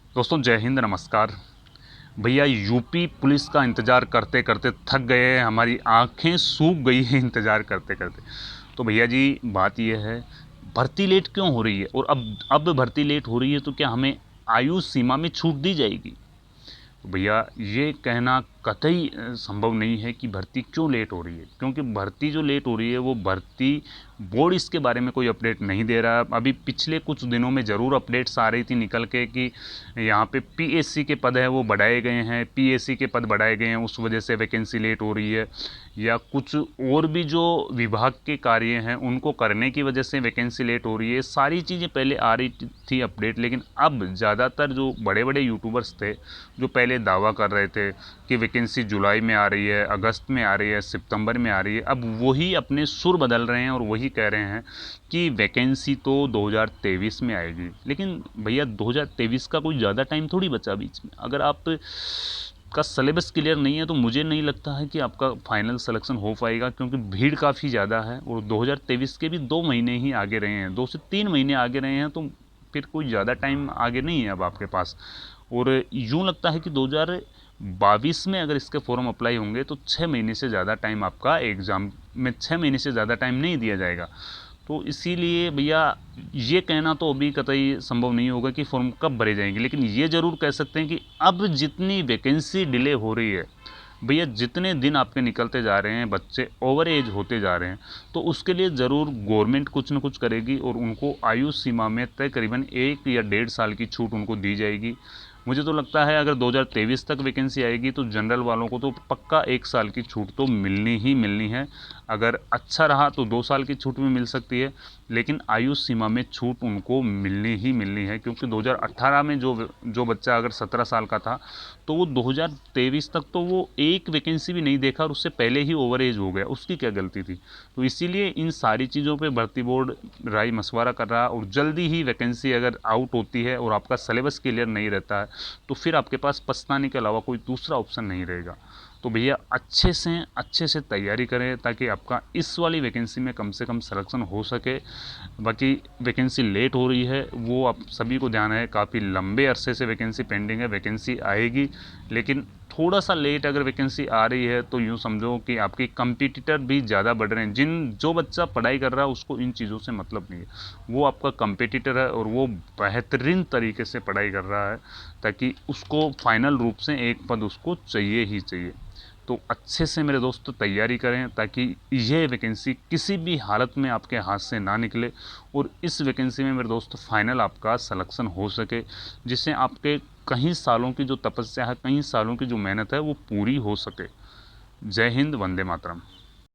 दोस्तों जय हिंद, नमस्कार। भैया यूपी पुलिस का इंतज़ार करते करते थक गए हैं, हमारी आंखें सूख गई हैं इंतज़ार करते करते। तो भैया जी बात यह है, भर्ती लेट क्यों हो रही है और अब भर्ती लेट हो रही है तो क्या हमें आयु सीमा में छूट दी जाएगी? तो भैया ये कहना कतई संभव नहीं है कि भर्ती क्यों लेट हो रही है, क्योंकि भर्ती जो लेट हो रही है वो भर्ती बोर्ड इसके बारे में कोई अपडेट नहीं दे रहा। अभी पिछले कुछ दिनों में ज़रूर अपडेट्स आ रही थी निकल के कि यहाँ पे पीएससी के पद है वो बढ़ाए गए हैं, पीएससी के पद बढ़ाए गए हैं, उस वजह से वैकेंसी लेट हो रही है, या कुछ और भी जो विभाग के कार्य हैं उनको करने की वजह से वैकेंसी लेट हो रही है। सारी चीज़ें पहले आ रही थी अपडेट, लेकिन अब ज़्यादातर जो बड़े बड़े यूट्यूबर्स थे जो पहले दावा कर रहे थे कि वैकेंसी जुलाई में आ रही है, अगस्त में आ रही है, सितंबर में आ रही है, अब वही अपने सुर बदल रहे हैं और वही कह रहे हैं कि वैकेंसी तो 2023 में आएगी। लेकिन भैया 2023 का कोई ज़्यादा टाइम थोड़ी बचा बीच में। अगर आप का सिलेबस क्लियर नहीं है तो मुझे नहीं लगता है कि आपका फाइनल सिलेक्शन हो पाएगा, क्योंकि भीड़ काफ़ी ज़्यादा है और 2023 के भी 2 महीने ही आगे रहे हैं, 2 से 3 महीने आगे रहे हैं, तो फिर कोई ज़्यादा टाइम आगे नहीं है अब आपके पास। और यूँ लगता है कि 2022 में अगर इसके फॉर्म अप्लाई होंगे तो 6 महीने से ज़्यादा टाइम आपका एग्ज़ाम में 6 महीने से ज़्यादा टाइम नहीं दिया जाएगा। तो इसीलिए भैया ये कहना तो अभी कतई संभव नहीं होगा कि फॉर्म कब भरे जाएंगे, लेकिन ये ज़रूर कह सकते हैं कि अब जितनी वैकेंसी डिले हो रही है भैया, जितने दिन आपके निकलते जा रहे हैं, बच्चे ओवर एज होते जा रहे हैं, तो उसके लिए ज़रूर गवर्नमेंट कुछ ना कुछ करेगी और उनको आयु सीमा में तकरीबन 1 या 1.5 साल की छूट उनको दी जाएगी। मुझे तो लगता है अगर 2023 तक वैकेंसी आएगी तो जनरल वालों को तो पक्का 1 साल की छूट तो मिलनी ही मिलनी है। अगर अच्छा रहा तो 2 साल की छूट भी मिल सकती है, लेकिन आयु सीमा में छूट उनको मिलनी ही मिलनी है, क्योंकि 2018 में जो बच्चा अगर 17 साल का था तो वो 2023 तक तो वो एक वैकेंसी भी नहीं देखा और उससे पहले ही ओवर एज हो गया। उसकी क्या गलती थी? तो इसीलिए इन सारी चीज़ों पे भर्ती बोर्ड राय मशवरा कर रहा है, और जल्दी ही वैकेंसी अगर आउट होती है और आपका सिलेबस क्लियर नहीं रहता है तो फिर आपके पास पछताने के अलावा कोई दूसरा ऑप्शन नहीं रहेगा। तो भैया अच्छे से तैयारी करें ताकि आपका इस वाली वैकेंसी में कम से कम सिलेक्शन हो सके। बाकी वैकेंसी लेट हो रही है वो आप सभी को ध्यान है, काफ़ी लंबे अरसे से वैकेंसी पेंडिंग है, वैकेंसी आएगी, लेकिन थोड़ा सा लेट अगर वैकेंसी आ रही है तो यूँ समझो कि आपके कंपटीटर भी ज़्यादा बढ़ रहे हैं। जो बच्चा पढ़ाई कर रहा है उसको इन चीज़ों से मतलब नहीं है, वो आपका कंपटीटर है और वो बेहतरीन तरीके से पढ़ाई कर रहा है ताकि उसको फाइनल रूप से एक पद उसको चाहिए ही चाहिए। तो अच्छे से मेरे दोस्त तैयारी करें ताकि ये वैकेंसी किसी भी हालत में आपके हाथ से ना निकले और इस वैकेंसी में मेरे दोस्त फाइनल आपका सिलेक्शन हो सके, जिससे आपके कई सालों की जो तपस्या है, कई सालों की जो मेहनत है वो पूरी हो सके। जय हिंद, वंदे मातरम।